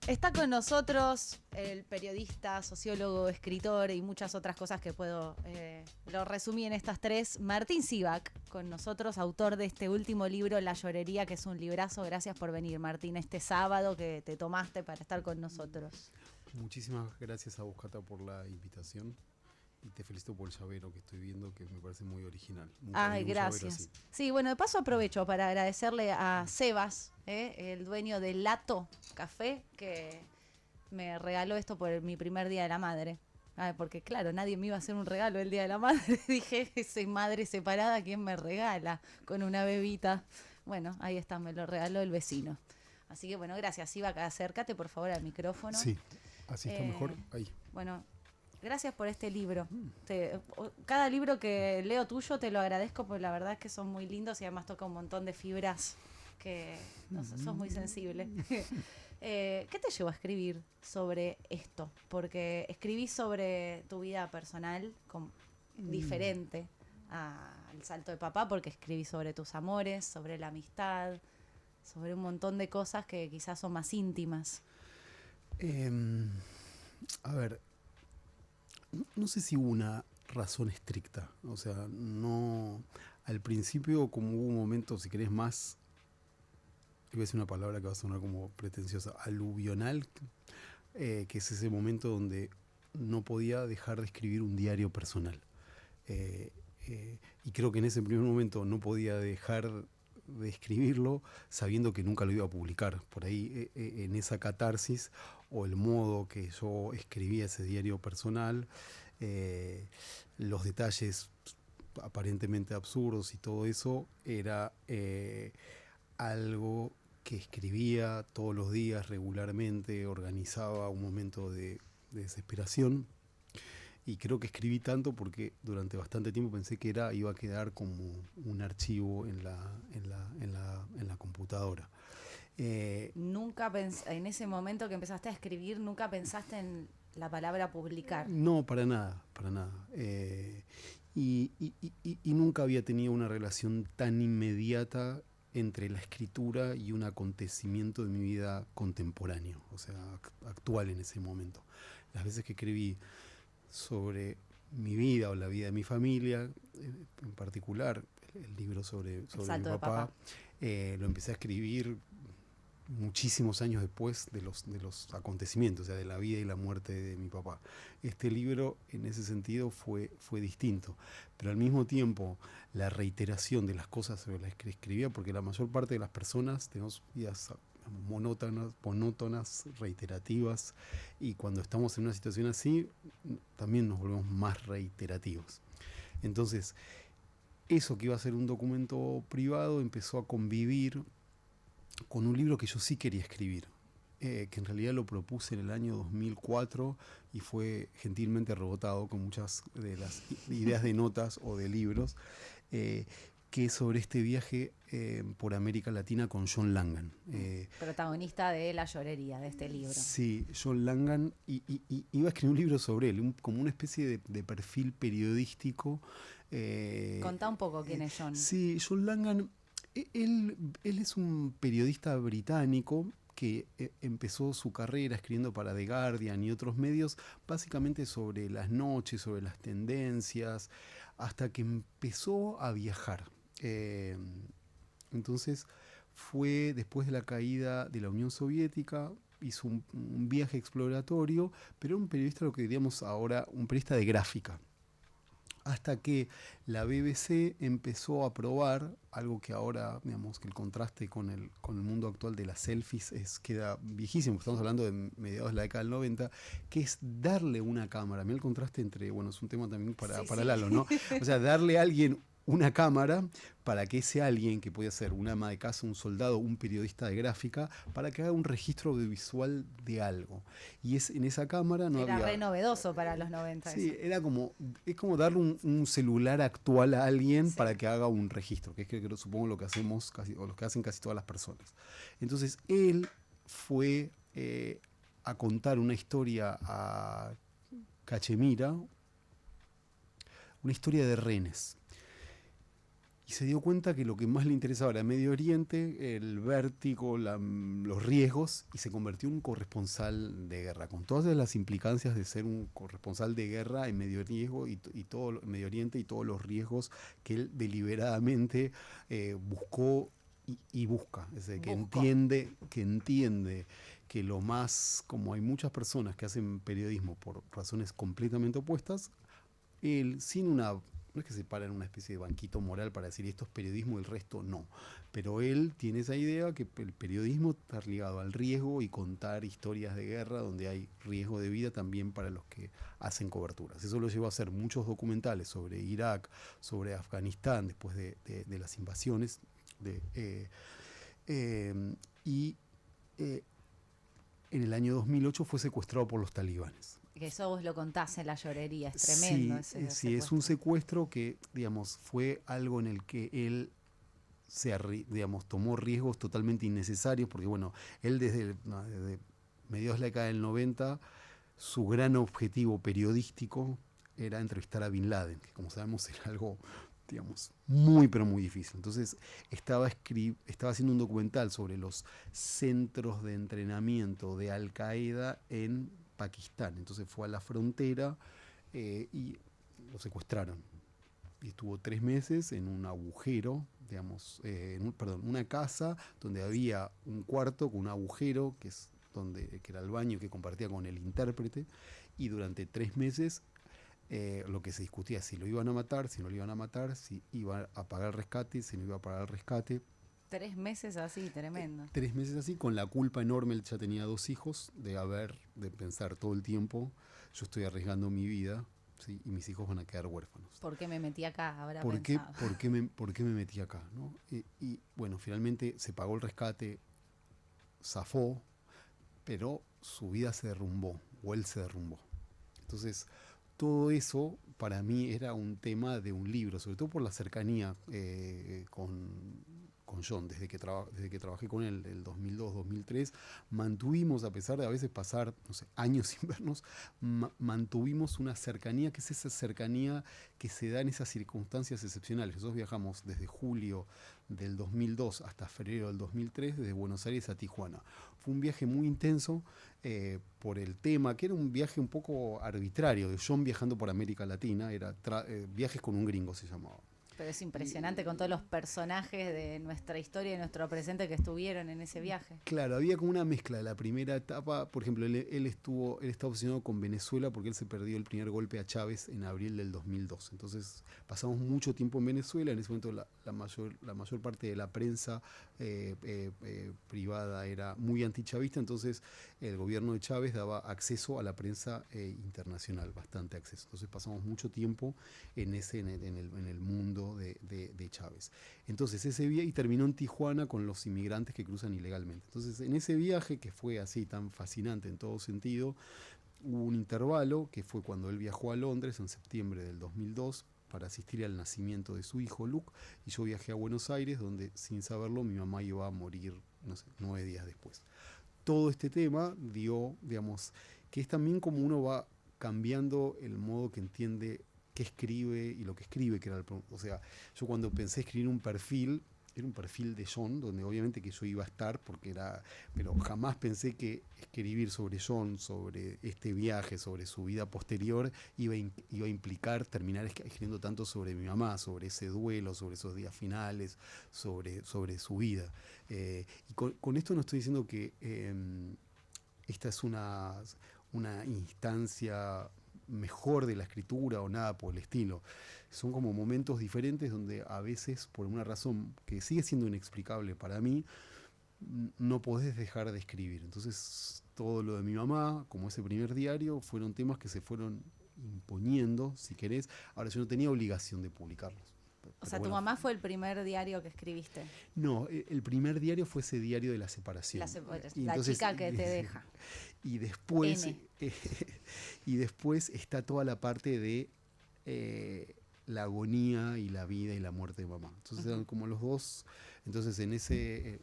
Está con nosotros el periodista, sociólogo, escritor y muchas otras cosas que lo resumí en estas tres. Martín Sivak, con nosotros, autor de este último libro, La Llorería, que es un librazo. Gracias por venir, Martín, este sábado que te tomaste para estar con nosotros. Muchísimas gracias a vos, Cata, por la invitación. Y te felicito por el llavero que estoy viendo, que me parece muy original. Nunca vi Ay, un llavero así. gracias. Sí, bueno, de paso aprovecho para agradecerle a Sebas, el dueño de Lato Café, que me regaló esto por mi primer día de la madre. Ay, porque claro, nadie me iba a hacer un regalo el día de la madre. Dije, soy madre separada, ¿quién me regala con una bebita? Bueno, ahí está, me lo regaló el vecino. Así que bueno, gracias. Iba acá, acércate por favor al micrófono. Sí, así está mejor. Ahí. Bueno, gracias por este libro. Cada libro que leo tuyo te lo agradezco porque la verdad es que son muy lindos y además toca un montón de fibras que no sé, sos muy sensible. ¿Qué te llevó a escribir sobre esto? Porque escribís sobre tu vida personal diferente al salto de papá, porque escribís sobre tus amores, sobre la amistad, sobre un montón de cosas que quizás son más íntimas. Eh, a ver, no sé si hubo una razón estricta. O sea, no. Al principio, como hubo un momento, si querés, más. Iba a decir una palabra que va a sonar como pretenciosa, aluvional, que es ese momento donde no podía dejar de escribir un diario personal. Eh, y creo que en ese primer momento no podía dejar de escribirlo sabiendo que nunca lo iba a publicar. Por ahí, en esa catarsis o el modo que yo escribía ese diario personal, eh, los detalles aparentemente absurdos y todo eso, era algo que escribía todos los días regularmente, organizaba un momento de desesperación. Y creo que escribí tanto porque durante bastante tiempo pensé que iba a quedar como un archivo en la computadora. Nunca en ese momento que empezaste a escribir, nunca pensaste en la palabra publicar. No, para nada, para nada. Y nunca había tenido una relación tan inmediata entre la escritura y un acontecimiento de mi vida contemporáneo, o sea, actual en ese momento. Las veces que escribí sobre mi vida o la vida de mi familia, en particular el libro El sobre mi salto de papá, papá. lo empecé a escribir muchísimos años después de los acontecimientos, o sea, de la vida y la muerte de mi papá. Este libro, en ese sentido, fue distinto, pero al mismo tiempo, la reiteración de las cosas sobre las que escribía, porque la mayor parte de las personas tenemos vidas monótonas, reiterativas, y cuando estamos en una situación así, también nos volvemos más reiterativos. Entonces, eso que iba a ser un documento privado empezó a convivir con un libro que yo sí quería escribir, que en realidad lo propuse en el año 2004 y fue gentilmente rebotado con muchas de las ideas de notas o de libros, que es sobre este viaje por América Latina con John Langan. Protagonista de La Llorería, de este libro. Sí, John Langan, y iba a escribir un libro sobre él, como una especie de perfil periodístico. Contá un poco quién es John. Sí, John Langan, él es un periodista británico que empezó su carrera escribiendo para The Guardian y otros medios, básicamente sobre las noches, sobre las tendencias, hasta que empezó a viajar. Entonces fue después de la caída de la Unión Soviética, hizo un viaje exploratorio, pero era un periodista, lo que diríamos ahora, un periodista de gráfica. Hasta que la BBC empezó a probar algo que ahora, digamos, que el contraste con el mundo actual de las selfies queda viejísimo. Estamos hablando de mediados de la década del 90, que es darle una cámara. Mira el contraste entre, bueno, es un tema también Sí, para sí. Lalo, ¿no? O sea, darle a alguien una cámara para que ese alguien, que puede ser una ama de casa, un soldado, un periodista de gráfica, para que haga un registro audiovisual de algo. Y en esa cámara no Era re había. novedoso para los 90 Sí, eso. es como darle un celular actual a alguien Sí. para que haga un registro, que es que supongo lo que hacemos casi, o lo que hacen casi todas las personas. Entonces él fue a contar una historia a Cachemira, una historia de renes. y se dio cuenta que lo que más le interesaba era Medio Oriente, el vértigo, los riesgos, y se convirtió en un corresponsal de guerra, con todas las implicancias de ser un corresponsal de guerra en Medio Oriente y todos los riesgos que él deliberadamente buscó y busca. Es decir, que entiende que lo más, como hay muchas personas que hacen periodismo por razones completamente opuestas, él sin una, no es que se para en una especie de banquito moral para decir esto es periodismo y el resto no, pero él tiene esa idea que el periodismo está ligado al riesgo y contar historias de guerra donde hay riesgo de vida también para los que hacen coberturas. Eso lo llevó a hacer muchos documentales sobre Irak, sobre Afganistán después de las invasiones y en el año 2008 fue secuestrado por los talibanes. Que eso vos lo contás en La Llorería, es tremendo. Sí, es un secuestro que, digamos, fue algo en el que él tomó riesgos totalmente innecesarios, porque bueno, él desde mediados de la década del 90, su gran objetivo periodístico era entrevistar a Bin Laden, que como sabemos era algo, digamos, muy pero muy difícil. Entonces estaba haciendo un documental sobre los centros de entrenamiento de Al Qaeda en Pakistán. Entonces fue a la frontera y lo secuestraron. Y estuvo 3 meses en un agujero, digamos, una casa donde había un cuarto con un agujero que era el baño que compartía con el intérprete, y durante 3 meses lo que se discutía si lo iban a matar, si no lo iban a matar, si iba a pagar el rescate, si no iba a pagar el rescate. 3 meses así, tremendo. 3 meses así, con la culpa enorme. Él ya tenía 2 hijos, de pensar todo el tiempo, yo estoy arriesgando mi vida, ¿sí? Y mis hijos van a quedar huérfanos. ¿Por qué me metí acá? Habrá ¿Por pensado. por qué me metí acá? ¿No? Y bueno, finalmente se pagó el rescate, zafó, pero su vida se derrumbó, o él se derrumbó. Entonces, todo eso para mí era un tema de un libro, sobre todo por la cercanía con John. Desde que trabajé con él, el 2002-2003, mantuvimos, a pesar de a veces pasar, no sé, años sin vernos, mantuvimos una cercanía, que es esa cercanía que se da en esas circunstancias excepcionales. Nosotros viajamos desde julio del 2002 hasta febrero del 2003, desde Buenos Aires a Tijuana. Fue un viaje muy intenso por el tema, que era un viaje un poco arbitrario, de John viajando por América Latina, era viajes con un gringo se llamaba. Pero es impresionante con todos los personajes de nuestra historia y nuestro presente que estuvieron en ese viaje. Claro, había como una mezcla de la primera etapa. Por ejemplo, él estaba obsesionado con Venezuela porque él se perdió el primer golpe a Chávez en abril del 2002. Entonces pasamos mucho tiempo en Venezuela. En ese momento la mayor parte de la prensa privada era muy antichavista. Entonces el gobierno de Chávez daba acceso a la prensa internacional, bastante acceso. Entonces pasamos mucho tiempo en el mundo de Chávez. Entonces ese viaje, y terminó en Tijuana con los inmigrantes que cruzan ilegalmente. Entonces en ese viaje, que fue así tan fascinante en todo sentido, hubo un intervalo que fue cuando él viajó a Londres en septiembre del 2002 para asistir al nacimiento de su hijo Luke, y yo viajé a Buenos Aires, donde sin saberlo mi mamá iba a morir, no sé, 9 días después. Todo este tema dio, digamos, que es también como uno va cambiando el modo que entiende qué escribe y lo que escribe, que era o sea, yo cuando pensé escribir un perfil, era un perfil de John, donde obviamente que yo iba a estar, pero jamás pensé que escribir sobre John, sobre este viaje, sobre su vida posterior, iba a implicar terminar escribiendo tanto sobre mi mamá, sobre ese duelo, sobre esos días finales, sobre su vida. Y con esto no estoy diciendo que esta es una instancia mejor de la escritura o nada por el estilo. Son como momentos diferentes donde a veces, por una razón que sigue siendo inexplicable para mí, no podés dejar de escribir. Entonces todo lo de mi mamá, como ese primer diario, fueron temas que se fueron imponiendo, si querés. Ahora, yo no tenía obligación de publicarlos. O sea, ¿tu mamá fue el primer diario que escribiste? No, el primer diario fue ese diario de la separación. La chica que te deja. Y después, y después está toda la parte de la agonía y la vida y la muerte de mamá. Entonces eran como los dos. Entonces en ese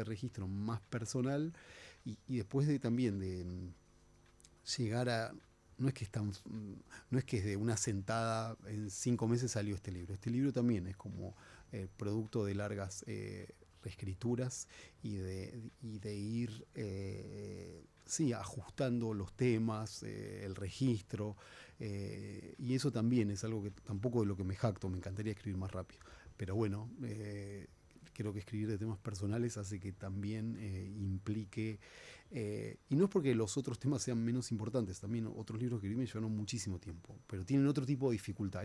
registro más personal, y después también de llegar a no es que no es que es de una sentada, en 5 meses salió este libro. Este libro también es como producto de largas reescrituras y de ir sí, ajustando los temas, el registro, y eso también es algo que tampoco de lo que me jacto, me encantaría escribir más rápido. Pero bueno, creo que escribir de temas personales hace que también implique, y no es porque los otros temas sean menos importantes, también otros libros que escribí me llevaron muchísimo tiempo, pero tienen otro tipo de dificultad.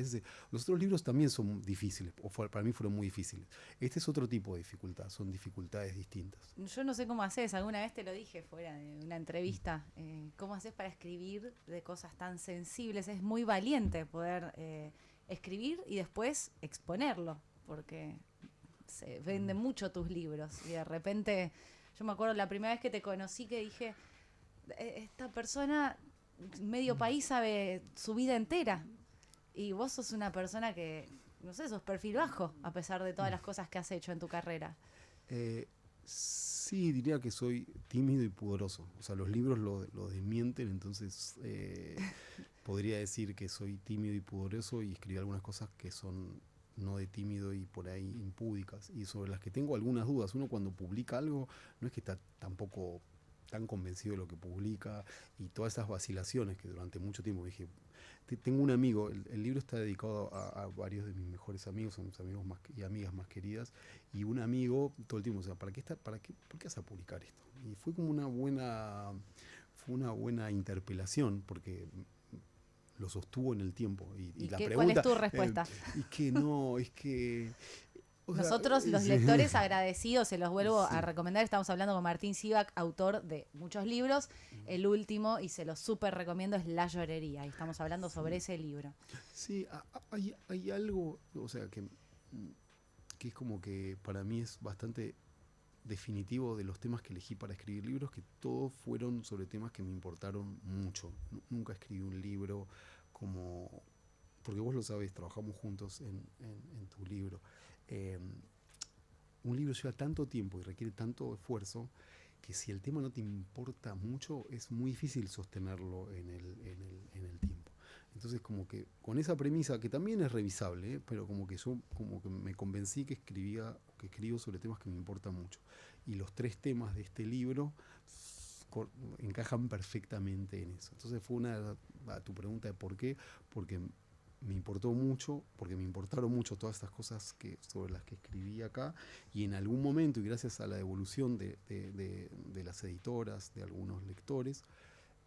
Los otros libros también son difíciles, para mí fueron muy difíciles. Este es otro tipo de dificultad, son dificultades distintas. Yo no sé cómo haces, alguna vez te lo dije fuera de una entrevista, cómo haces para escribir de cosas tan sensibles. Es muy valiente poder escribir y después exponerlo, porque se venden mucho tus libros y de repente, yo me acuerdo la primera vez que te conocí que dije, esta persona, medio país sabe su vida entera y vos sos una persona que, no sé, sos perfil bajo a pesar de todas las cosas que has hecho en tu carrera. Eh, sí, diría que soy tímido y pudoroso. O sea, los libros lo desmienten, entonces podría decir que soy tímido y pudoroso y escribí algunas cosas que son no de tímido y por ahí impúdicas y sobre las que tengo algunas dudas. Uno cuando publica algo no es que está tampoco tan convencido de lo que publica y todas esas vacilaciones que durante mucho tiempo dije, tengo un amigo, el libro está dedicado a varios de mis mejores amigos, son mis amigos más, y amigas más queridas, y un amigo todo el tiempo, o sea, ¿por qué vas a publicar esto? Y fue como fue una buena interpelación, porque lo sostuvo en el tiempo. Y la ¿Cuál es pregunta, tu respuesta? es que no, es que... O sea, Nosotros, los sí, lectores agradecidos, se los vuelvo a sí. recomendar. Estamos hablando con Martín Sivak, autor de muchos libros. El último, y se lo súper recomiendo, es La Llorería. Y estamos hablando sobre ese libro. Sí, hay algo, o sea, que es como que para mí es bastante definitivo de los temas que elegí para escribir libros, que todos fueron sobre temas que me importaron mucho. Nunca escribí un libro como, porque vos lo sabés, trabajamos juntos en tu libro. Eh, un libro lleva tanto tiempo y requiere tanto esfuerzo que si el tema no te importa mucho, es muy difícil sostenerlo en el tiempo. Entonces como que con esa premisa, que también es revisable, pero como que yo como que me convencí que escribo sobre temas que me importan mucho. Y los 3 temas de este libro encajan perfectamente en eso. Entonces fue a tu pregunta de por qué, porque me importó mucho, porque me importaron mucho todas estas cosas sobre las que escribí acá, y en algún momento, y gracias a la devolución de las editoras, de algunos lectores,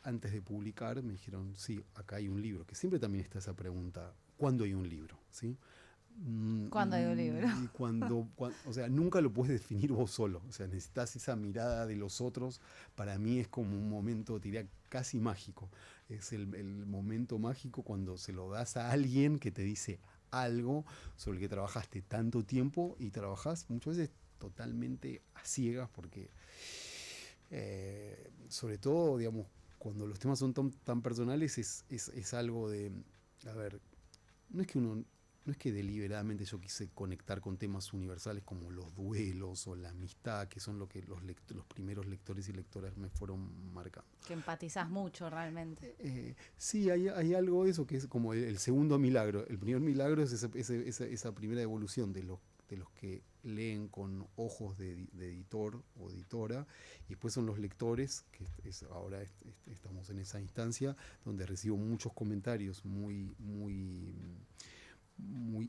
antes de publicar me dijeron, sí, acá hay un libro, que siempre también está esa pregunta, ¿cuándo hay un libro? ¿Sí? ¿Cuándo hay un libro? Y o sea, nunca lo puedes definir vos solo, o sea, necesitas esa mirada de los otros. Para mí es como un momento, diría, casi mágico. Es el momento mágico cuando se lo das a alguien que te dice algo sobre el que trabajaste tanto tiempo y trabajás muchas veces totalmente a ciegas, porque sobre todo, digamos, cuando los temas son tan personales, es algo de, a ver, no es que uno, no es que deliberadamente yo quise conectar con temas universales como los duelos o la amistad, que son lo que los primeros lectores y lectoras me fueron marcando. Que empatizás mucho realmente. Sí, hay algo de eso que es como el segundo milagro. El primer milagro es esa primera evolución de los que leen con ojos de editor o editora, y después son los lectores, que ahora estamos en esa instancia donde recibo muchos comentarios muy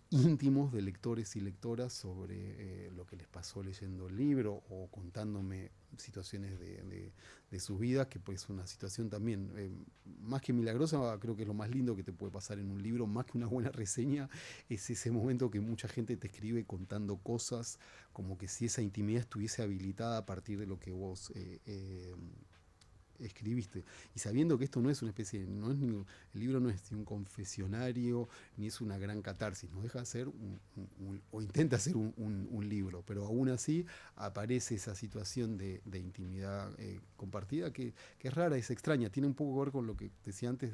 íntimos de lectores y lectoras sobre lo que les pasó leyendo el libro o contándome situaciones de sus vidas, que pues es una situación también más que milagrosa. Creo que es lo más lindo que te puede pasar en un libro, más que una buena reseña, es ese momento que mucha gente te escribe contando cosas, como que si esa intimidad estuviese habilitada a partir de lo que vos escribiste, y sabiendo que esto no es una especie, el libro no es ni un confesionario ni es una gran catarsis, no deja de ser o intenta ser un libro, pero aún así aparece esa situación de intimidad compartida que es rara, es extraña, tiene un poco que ver con lo que decía antes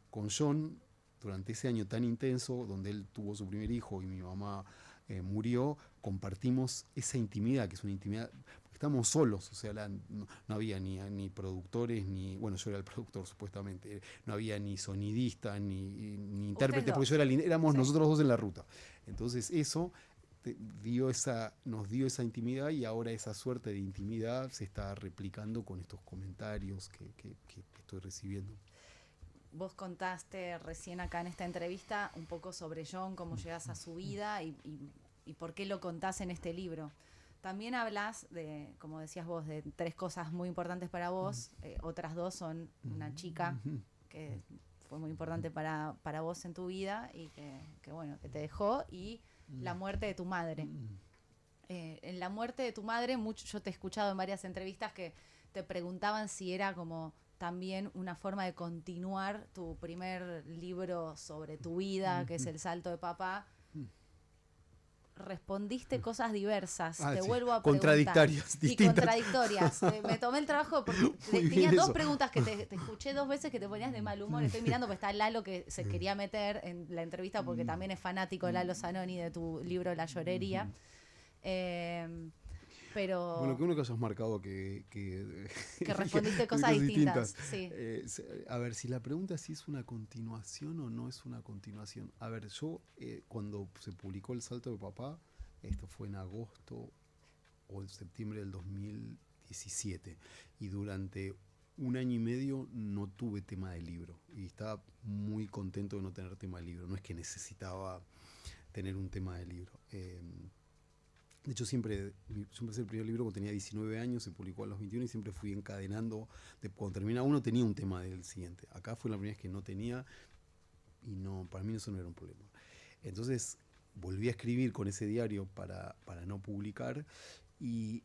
con John, durante ese año tan intenso donde él tuvo su primer hijo y mi mamá murió, compartimos esa intimidad, que es una intimidad, estamos solos, o sea, no había ni productores, bueno, yo era el productor supuestamente, no había ni sonidista, ni intérprete, porque éramos nosotros dos en la ruta. Entonces eso nos dio esa intimidad, y ahora esa suerte de intimidad se está replicando con estos comentarios que estoy recibiendo. Vos contaste recién acá en esta entrevista un poco sobre John, cómo llegas a su vida y por qué lo contás en este libro. También hablas de, como decías vos, de 3 cosas muy importantes para vos. Otras 2 son una chica que fue muy importante para vos en tu vida y que bueno, que te dejó, y la muerte de tu madre. En la muerte de tu madre, yo te he escuchado en varias entrevistas que te preguntaban si era como también una forma de continuar tu primer libro sobre tu vida, que es El salto de papá. Respondiste cosas diversas, te vuelvo a preguntar. Contradictorias, distintas. Y contradictorias. Me tomé el trabajo porque tenía 2 preguntas que te escuché 2 veces que te ponías de mal humor. Estoy mirando, porque está Lalo que se quería meter en la entrevista porque también es fanático de Lalo Zanoni, de tu libro La llorería. Pero bueno, qué bueno que hayas marcado que respondiste cosas distintas. Sí. A ver, si la pregunta es si es una continuación o no es una continuación. A ver, yo cuando se publicó El salto de papá, esto fue en agosto o en septiembre del 2017, y durante 1 año y medio no tuve tema de libro, y estaba muy contento de no tener tema de libro. No es que necesitaba tener un tema de libro. De hecho, yo empecé el primer libro cuando tenía 19 años, se publicó a los 21, y siempre fui encadenando. Cuando terminaba uno tenía un tema del siguiente. Acá fue la primera vez que no tenía, y para mí eso no era un problema. Entonces volví a escribir con ese diario para no publicar, y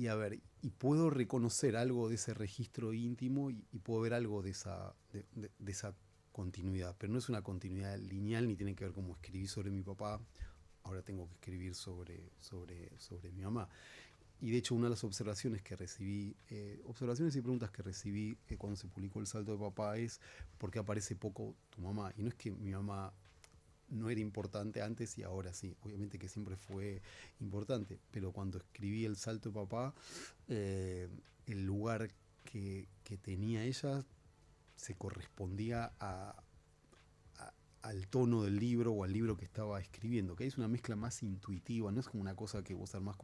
a ver, y puedo reconocer algo de ese registro íntimo, y puedo ver algo de esa continuidad, pero no es una continuidad lineal, ni tiene que ver como escribí sobre mi papá, ahora tengo que escribir sobre mi mamá. Y de hecho, una de las observaciones que recibí, observaciones y preguntas que recibí cuando se publicó El salto de papá, es ¿por qué aparece poco tu mamá? Y no es que mi mamá no era importante antes y ahora sí, obviamente que siempre fue importante, pero cuando escribí El salto de papá, el lugar que tenía ella se correspondía al tono del libro o al libro que estaba escribiendo, que es una mezcla más intuitiva, no es como una cosa que vos armás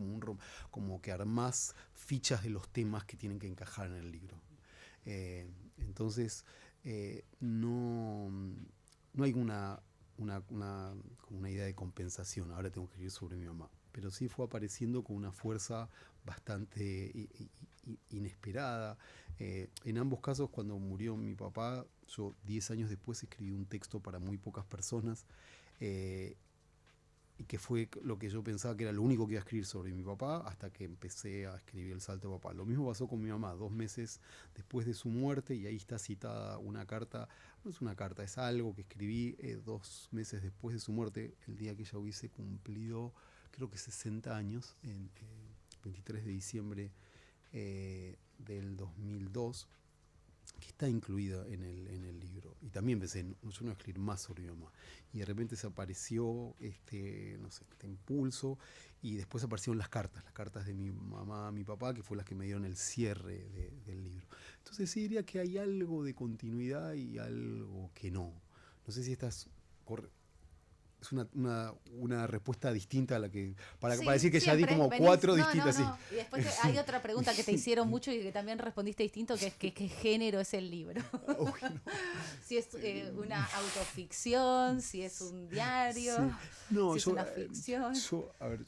como que armás fichas de los temas que tienen que encajar en el libro. Entonces, no hay como una idea de compensación. Ahora tengo que escribir sobre mi mamá, pero sí fue apareciendo con una fuerza bastante inesperada. En ambos casos, cuando murió mi papá, yo 10 años después escribí un texto para muy pocas personas, y que fue lo que yo pensaba que era lo único que iba a escribir sobre mi papá, hasta que empecé a escribir El salto de papá. Lo mismo pasó con mi mamá, 2 meses después de su muerte, y ahí está citada una carta. No es una carta, es algo que escribí 2 meses después de su muerte, el día que ella hubiese cumplido, creo que 60 años, en 23 de diciembre del 2002, que está incluida en el libro. Y también pensé, yo no a escribir más sobre mi mamá. Y de repente se apareció este impulso, y después aparecieron las cartas de mi mamá, mi papá, que fue las que me dieron el cierre del libro. Entonces sí diría que hay algo de continuidad y algo que no. No sé si estás es una respuesta distinta a la que para decir que ya di como 4 distintas. No. Y después hay otra pregunta que te hicieron mucho y que también respondiste distinto, que es ¿qué género es el libro? Uy, no. Si es una autoficción, si es un diario, si es una ficción.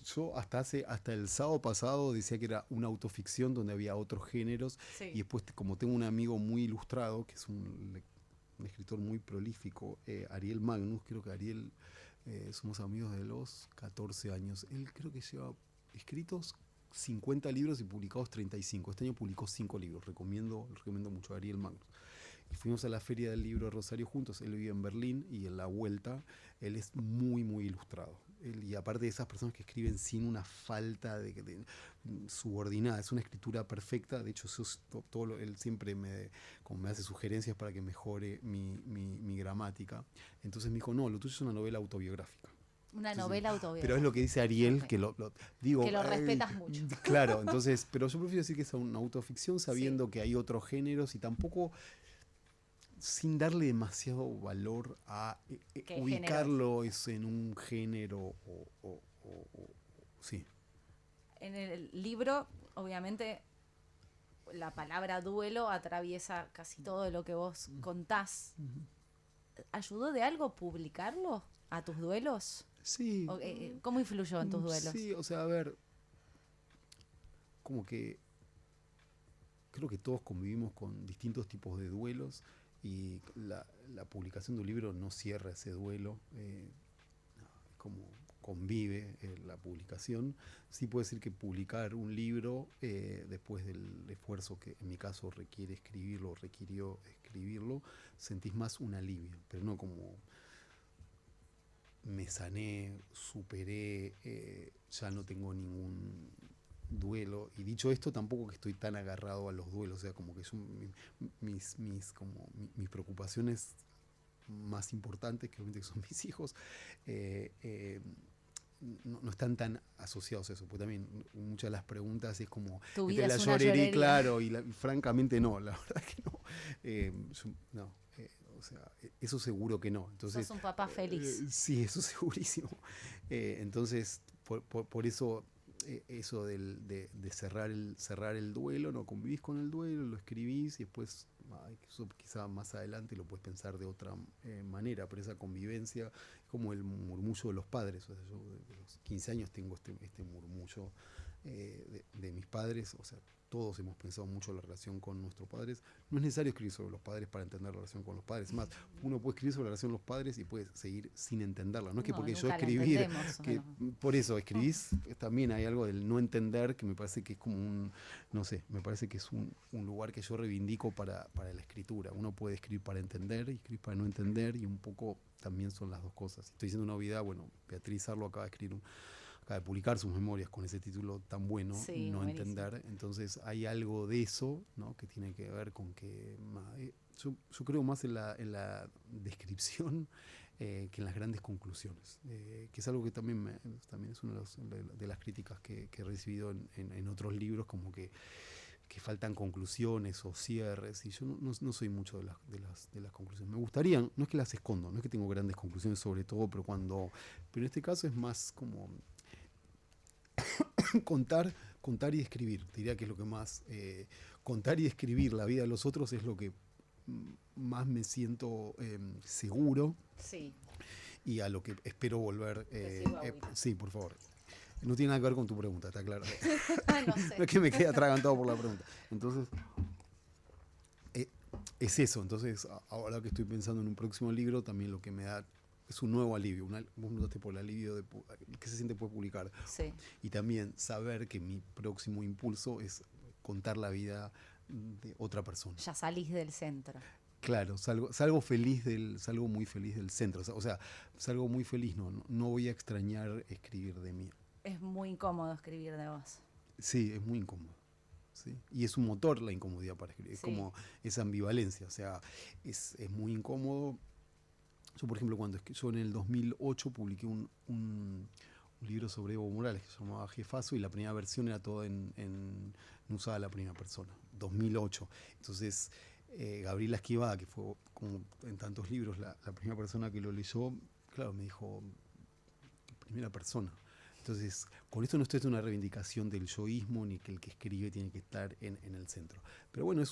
Yo hasta el sábado pasado decía que era una autoficción donde había otros géneros, sí. Y después, como tengo un amigo muy ilustrado, que es un escritor muy prolífico, Ariel Magnus, creo que Ariel, somos amigos de los 14 años. Él creo que lleva escritos 50 libros y publicados 35. Este año publicó 5 libros. Recomiendo mucho a Ariel Magnus. Y fuimos a la Feria del Libro de Rosario juntos. Él vive en Berlín, y en la vuelta él es muy, muy ilustrado. Y aparte de esas personas que escriben sin una falta de subordinada, es una escritura perfecta. De hecho, él siempre me hace sugerencias para que mejore mi gramática. Entonces me dijo, no, lo tuyo es una novela autobiográfica. Una Entonces, novela autobiográfica. pero es lo que dice Ariel, Ok. que digo. Que lo respetas mucho. Claro, entonces, pero yo prefiero decir que es una autoficción sabiendo que hay otros géneros y tampoco sin darle demasiado valor a ¿Qué ubicarlo en un género sí. En el libro, obviamente, la palabra duelo atraviesa casi todo lo que vos contás. ¿Ayudó de algo publicarlo a tus duelos? Sí. ¿Cómo influyó en tus duelos? Sí, o sea, a ver, como que creo que todos convivimos con distintos tipos de duelos y la publicación de un libro no cierra ese duelo, como convive la publicación. Sí puedo decir que publicar un libro, después del esfuerzo que en mi caso requirió escribirlo, sentís más un alivio, pero no como me sané, superé, ya no tengo ningún duelo. Y dicho esto, tampoco que estoy tan agarrado a los duelos, o sea, como que mis preocupaciones más importantes, que obviamente son mis hijos, no están tan asociados a eso, porque también muchas de las preguntas es como Tu vida la es una llorería, llorería. claro, y francamente no, la verdad que no. O sea, eso seguro que no. Entonces, Sos un papá feliz. Sí, eso segurísimo. Entonces, por eso, eso de cerrar el duelo, no convivís con el duelo, lo escribís y después, eso quizá más adelante lo puedes pensar de otra manera, pero esa convivencia es como el murmullo de los padres. O sea, yo de los 15 años tengo este murmullo de mis padres, o sea, todos hemos pensado mucho en la relación con nuestros padres. No es necesario escribir sobre los padres para entender la relación con los padres. Es más, uno puede escribir sobre la relación con los padres y puede seguir sin entenderla. No es que porque yo escribir, por eso escribís, también hay algo del no entender que me parece que es como no sé, me parece que es un lugar que yo reivindico para la escritura. Uno puede escribir para entender y escribir para no entender, y un poco también son las dos cosas. Estoy diciendo una obviedad, bueno, Beatriz Arlo acaba de publicar sus memorias con ese título tan bueno, sí, no buenísimo. entender. Entonces hay algo de eso, ¿no?, que tiene que ver con que yo creo más en la descripción que en las grandes conclusiones, que es algo que también es una de las críticas que he recibido en otros libros, como que faltan conclusiones o cierres, y yo no soy mucho de las conclusiones. Me gustarían, no es que las escondo, no es que tengo grandes conclusiones sobre todo, pero en este caso es más como contar y escribir. Te diría que es lo que más, contar y escribir la vida de los otros es lo que más me siento seguro, sí, y a lo que espero volver. Sí, por favor. No tiene nada que ver con tu pregunta, está claro. no sé. No es que me quede atragantado por la pregunta. Entonces, es eso. Entonces, ahora que estoy pensando en un próximo libro, también lo que me da es un nuevo alivio. Vos notaste por el alivio que se siente por publicar. Sí. Y también saber que mi próximo impulso es contar la vida de otra persona. Ya salís del centro. Claro, salgo muy feliz del centro. O sea, salgo muy feliz, no voy a extrañar escribir de mí. Es muy incómodo escribir de vos. Sí, es muy incómodo. ¿Sí? Y es un motor la incomodidad para escribir. Es como esa ambivalencia. O sea, es muy incómodo. Yo, por ejemplo, yo en el 2008 publiqué un libro sobre Evo Morales que se llamaba Jefazo, y la primera versión era toda no usaba la primera persona. 2008. Entonces, Gabriela Esquivada, que fue como en tantos libros la primera persona que lo leyó, claro, me dijo primera persona. Entonces, con esto no estoy haciendo una reivindicación del yoísmo, ni que el que escribe tiene que estar en el centro. Pero bueno,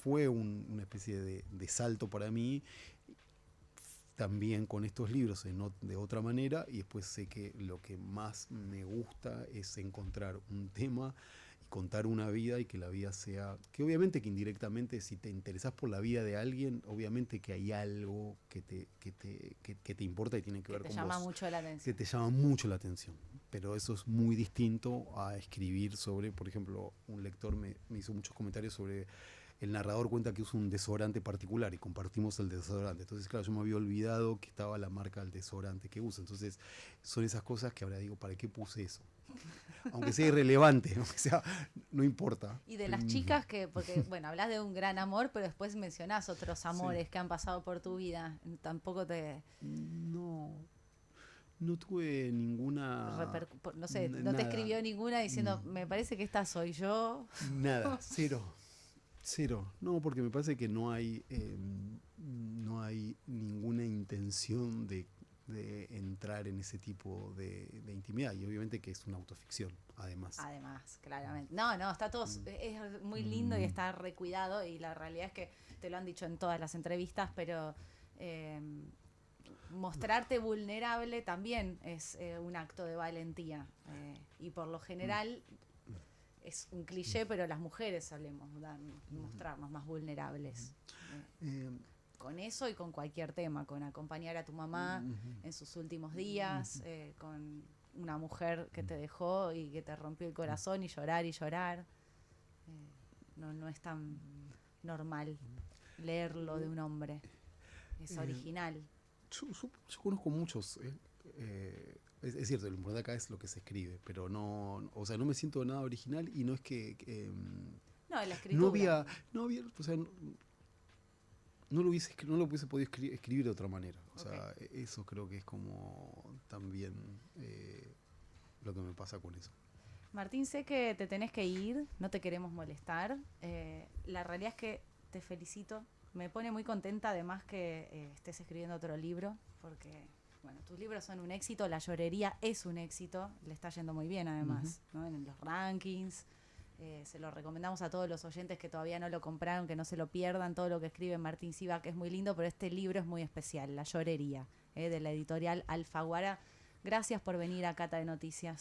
fue una especie de salto para mí, también con estos libros de otra manera, y después sé que lo que más me gusta es encontrar un tema y contar una vida, y que la vida sea, que obviamente que indirectamente, si te interesás por la vida de alguien, obviamente que hay algo que te importa y tiene que ver con vos. Que te llama mucho la atención. Que te llama mucho la atención. Pero eso es muy distinto a escribir sobre, por ejemplo, un lector me hizo muchos comentarios sobre, el narrador cuenta que usa un desodorante particular y compartimos el desodorante. Entonces, claro, yo me había olvidado que estaba la marca del desodorante que usa. Entonces, son esas cosas que ahora digo, ¿para qué puse eso? Aunque sea irrelevante, aunque sea, no importa. Y de las chicas porque, bueno, hablas de un gran amor, pero después mencionás otros amores que han pasado por tu vida. Tampoco te... No tuve ninguna... No sé, no te nada. escribió ninguna diciendo, me parece que esta soy yo. Nada, cero. Cero. No, porque me parece que no hay ninguna intención de entrar en ese tipo de intimidad. Y obviamente que es una autoficción, además. Además, claramente. No, está todo, es muy lindo y está recuidado y la realidad es que te lo han dicho en todas las entrevistas, pero mostrarte vulnerable también es un acto de valentía. Y por lo general es un cliché, pero las mujeres solemos mostrarnos más vulnerables. Eh, Con eso y con cualquier tema, con acompañar a tu mamá en sus últimos días, con una mujer que te dejó y que te rompió el corazón y llorar y llorar. No es tan normal leerlo de un hombre, es original. yo conozco muchos. Es cierto, lo importante acá es lo que se escribe, pero no, o sea, no me siento nada original y no es que No, la no escritura. había, o sea, no lo hubiese podido escribir de otra manera. O sea, eso creo que es como también lo que me pasa con eso. Martín, sé que te tenés que ir, no te queremos molestar. La realidad es que te felicito. Me pone muy contenta además que estés escribiendo otro libro, porque bueno, tus libros son un éxito, La Llorería es un éxito, le está yendo muy bien además, ¿no? En los rankings. Se lo recomendamos a todos los oyentes que todavía no lo compraron, que no se lo pierdan, todo lo que escribe Martín Sivak es muy lindo, pero este libro es muy especial, La Llorería, de la editorial Alfaguara. Gracias por venir a Cata de Noticias.